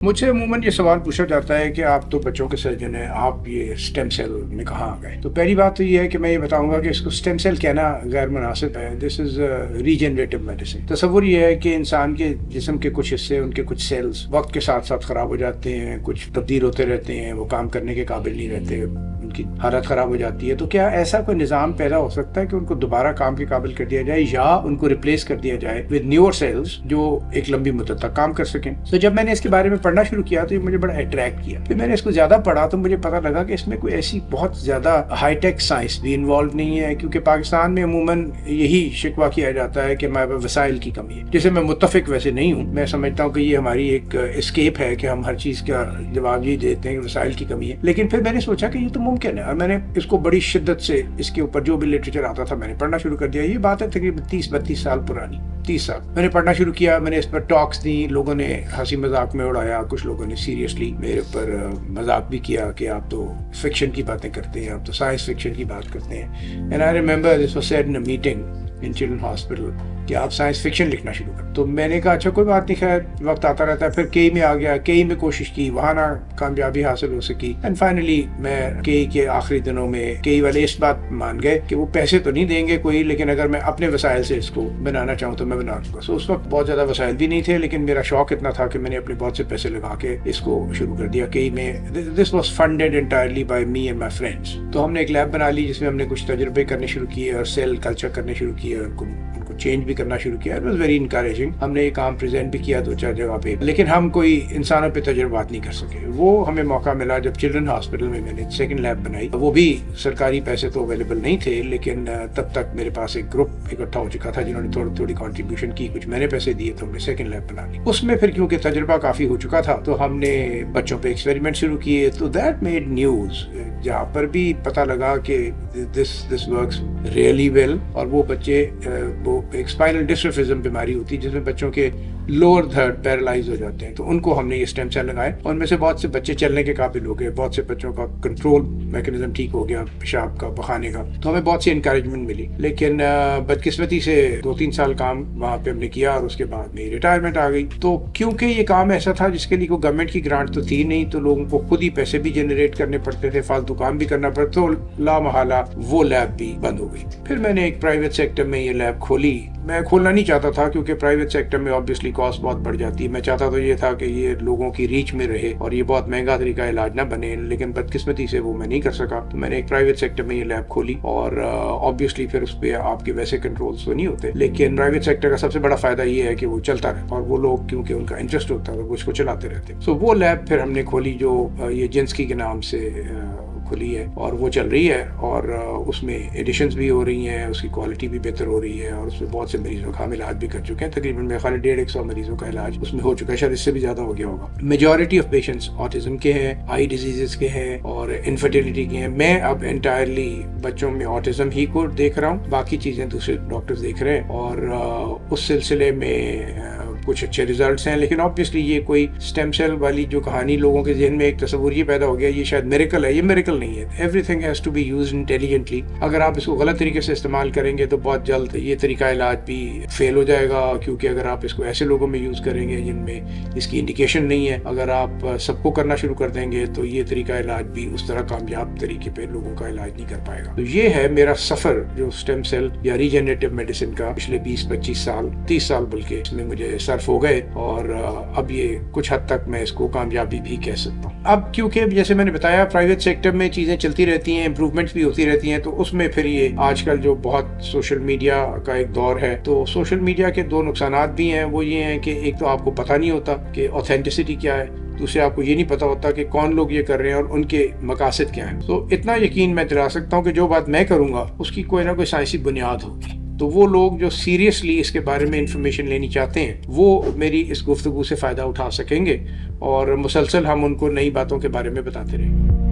مجھ سے عموماً یہ سوال پوچھا جاتا ہے کہ آپ تو بچوں کے سرجن ہیں، آپ یہ اسٹیم سیل میں کہاں آ گئے؟ تو پہلی بات تو یہ ہے کہ میں یہ بتاؤں گا کہ اس کو اسٹیم سیل کہنا غیر مناسب ہے۔ دس از ریجنریٹو میڈیسن۔ تصور یہ ہے کہ انسان کے جسم کے کچھ حصے، ان کے کچھ سیلز وقت کے ساتھ ساتھ خراب ہو جاتے ہیں، کچھ تبدیل ہوتے رہتے ہیں، وہ کام کرنے کے قابل نہیں رہتے، ان کی حالت خراب ہو جاتی ہے۔ تو کیا ایسا کوئی نظام پیدا ہو سکتا ہے کہ ان کو دوبارہ کام کے قابل کر دیا جائے یا ان کو ریپلیس کر دیا جائے ود نیور سیلز جو ایک لمبی مدت تک کام کر سکیں؟ تو جب میں نے اس کے بارے میں پڑھنا شروع کیا تو یہ مجھے بڑا اٹریکٹ کیا۔ پھر میں نے اس کو زیادہ پڑھا تو مجھے پتہ لگا کہ اس میں کوئی ایسی بہت زیادہ ہائی ٹیک سائنس بھی انوالو نہیں ہے، کیونکہ پاکستان میں عموماً یہی شکوہ کیا جاتا ہے کہ ہمارے وسائل کی کمی ہے، جسے میں متفق ویسے نہیں ہوں۔ میں سمجھتا ہوں کہ یہ ہماری ایک اسکیپ ہے کہ ہم ہر چیز کا جواب یہ دیتے ہیں کہ وسائل کی کمی ہے، لیکن پھر میں نے سوچا کہ یہ تو ممکن ہے، اور میں نے اس کو بڑی شدت سے اس کے اوپر جو بھی لٹریچر آتا تھا میں نے پڑھنا شروع کر دیا۔ یہ بات ہے تقریباً 30-32 سال پرانی، 30 سال میں نے پڑھنا شروع کیا۔ میں نے اس پر ٹاکس دی، لوگوں نے ہنسی مذاق میں اڑایا، کچھ لوگوں نے سیریسلی میرے اوپر مذاق بھی کیا کہ آپ تو فکشن کی باتیں کرتے ہیں، آپ تو سائنس فکشن کی بات کرتے ہیں۔ And I remember this was said in a meeting in children hospital کہ آپ سائنس فکشن لکھنا شروع کریں۔ تو میں نے کہا اچھا کوئی بات نہیں، خیر وقت آتا رہتا ہے۔ پھر کئی میں آ گیا، کئی میں کوشش کی، وہاں نہ کامیابی حاصل ہو سکی، اینڈ فائنلی میں کئی کے آخری دنوں میں کئی والے اس بات مان گئے کہ وہ پیسے تو نہیں دیں گے کوئی، لیکن اگر میں اپنے وسائل سے اس کو بنانا چاہوں تو میں بنا دوں گا۔ سو اس وقت بہت زیادہ وسائل بھی نہیں تھے، لیکن میرا شوق اتنا تھا کہ میں نے اپنے بہت سے پیسے لگا کے اس کو شروع کر دیا۔ کئی میں this was funded entirely by me and my friends. تو ہم نے ایک لیب بنا لی جس میں ہم نے کچھ تجربے کرنے شروع کیے اور سیل کلچر کرنے شروع کیے، ان کو چینج بھی کرنا شروع کیا۔ It was very encouraging. ہم نے یہ کام پریزنٹ بھی کیا 2-4 جگہ پہ، لیکن ہم کوئی انسانوں پہ تجربات نہیں کر سکے۔ وہ ہمیں موقع ملا جب چلڈرن ہاسپٹل میں میں نے سیکنڈ لیب بنائی۔ وہ بھی سرکاری پیسے تو اویلیبل نہیں تھے، لیکن تب تک میرے پاس ایک گروپ اکٹھا ہو چکا تھا جنہوں نے تھوڑی کنٹریبیوشن کی، کچھ میں نے پیسے دیے، تو ہم نے سیکنڈ لیب بنا لی۔ اس میں پھر کیونکہ تجربہ کافی ہو چکا تھا تو ہم نے بچوں پہ ایکسپیریمنٹ شروع کیے، تو دیٹ میڈ نیوز، جہاں پر بھی پتہ لگا کہ دس ورکس ریئلی ویل۔ اور وہ بچے، وہ ایک اسپائنل ڈسٹرافزم بیماری ہوتی ہے جس میں بچوں کے لوور تھرڈ پیرالائز ہو جاتے ہیں، تو ان کو ہم نے یہ اسٹیم سیل لگائے، اور ان میں سے بہت سے بچے چلنے کے قابل ہو گئے، بہت سے بچوں کا کنٹرول میکینزم ٹھیک ہو گیا، پیشاب کا، پخانے کا، تو ہمیں بہت سی انکریجمنٹ ملی۔ لیکن بدقسمتی سے 2-3 سال کام وہاں پہ ہم نے کیا اور اس کے بعد میری ریٹائرمنٹ آ گئی۔ تو کیونکہ یہ کام ایسا تھا جس کے لیے کوئی گورنمنٹ کی گرانٹ تو تھی نہیں، تو لوگوں کو خود ہی پیسے بھی جنریٹ کرنے پڑتے تھے، فالتو کام بھی کرنا پڑتا، تو لا محالہ وہ لیب بھی بند ہو گئی۔ پھر میں نے ایک پرائیویٹ سیکٹر میں یہ لیب کھولی۔ میں کھولنا نہیں چاہتا تھا کیونکہ پرائیویٹ سیکٹر میں آبویسلی کاسٹ بہت بڑھ جاتی ہے۔ میں چاہتا تو یہ تھا کہ یہ لوگوں کی ریچ میں رہے اور یہ بہت مہنگا طریقہ علاج نہ بنے، لیکن بدقسمتی سے وہ میں نہیں کر سکا۔ تو میں نے ایک پرائیویٹ سیکٹر میں یہ لیب کھولی، اور آبویسلی پھر اس پہ آپ کے ویسے کنٹرولز تو نہیں ہوتے، لیکن پرائیویٹ سیکٹر کا سب سے بڑا فائدہ یہ ہے کہ وہ چلتا رہتا، اور وہ لوگ کیونکہ ان کا انٹرسٹ ہوتا ہے وہ اس کو چلاتے رہتے۔ سو وہ لیب پھر ہم نے کھولی جو یہ جنسکی کے نام سے کھلی ہے، اور وہ چل رہی ہے، اور اس میں ایڈیشنز بھی ہو رہی ہیں، اس کی کوالٹی بھی بہتر ہو رہی ہے، اور اس میں بہت سے مریضوں کا ہم علاج بھی کر چکے ہیں۔ تقریباً میرے خیال 150 مریضوں کا علاج اس میں ہو چکا ہے، شاید اس سے بھی زیادہ ہو گیا ہوگا۔ میجورٹی آف پیشنٹس آٹزم کے ہیں، آئی ڈیزیزز کے ہیں، اور انفرٹیلٹی کے ہیں۔ میں اب انٹائرلی بچوں میں آٹزم ہی کو دیکھ رہا ہوں، باقی چیزیں دوسرے ڈاکٹرز دیکھ رہے ہیں، اور اس سلسلے میں کچھ اچھے ریزلٹس ہیں۔ لیکن آبویسلی یہ کوئی اسٹیم سیل والی جو کہانی لوگوں کے ذہن میں ایک تصور یہ پیدا ہو گیا یہ شاید میریکل ہے، یہ میریکل نہیں ہے۔ Every thing has to be used intelligently. اگر آپ اس کو غلط طریقے سے استعمال کریں گے تو بہت جلد یہ طریقہ علاج بھی فیل ہو جائے گا، کیونکہ اگر آپ اس کو ایسے لوگوں میں یوز کریں گے جن میں اس کی انڈیکیشن نہیں ہے، اگر آپ سب کو کرنا شروع کر دیں گے تو یہ طریقہ علاج بھی اس طرح کامیاب طریقے پہ لوگوں کا علاج نہیں کر پائے گا۔ تو یہ ہے میرا سفر جو اسٹیم سیل یا ریجنریٹو میڈیسن کا پچھلے 20-25 سال، 30 سال بلکہ اس میں مجھے صرف ہو گئے، اور اب یہ کچھ حد تک میں اس کو کامیابی بھی کہہ سکتا ہوں۔ اب کیونکہ جیسے میں نے بتایا پرائیویٹ سیکٹر میں چیزیں چلتی رہتی ہیں، امپروومنٹس بھی ہوتی رہتی ہیں، تو اس میں پھر یہ آج کل جو بہت سوشل میڈیا کا ایک دور ہے، تو سوشل میڈیا کے 2 نقصانات بھی ہیں۔ وہ یہ ہیں کہ ایک تو آپ کو پتہ نہیں ہوتا کہ اوتھینٹسٹی کیا ہے، دوسرے آپ کو یہ نہیں پتا ہوتا کہ کون لوگ یہ کر رہے ہیں اور ان کے مقاصد کیا ہیں۔ تو اتنا یقین میں دلا سکتا ہوں کہ جو بات میں کروں گا اس کی کوئی نہ کوئی سائنسی بنیاد ہوگی، تو وہ لوگ جو سیریسلی اس کے بارے میں انفارمیشن لینی چاہتے ہیں وہ میری اس گفتگو سے فائدہ اٹھا سکیں گے، اور مسلسل ہم ان کو نئی باتوں کے بارے میں بتاتے رہیں گے۔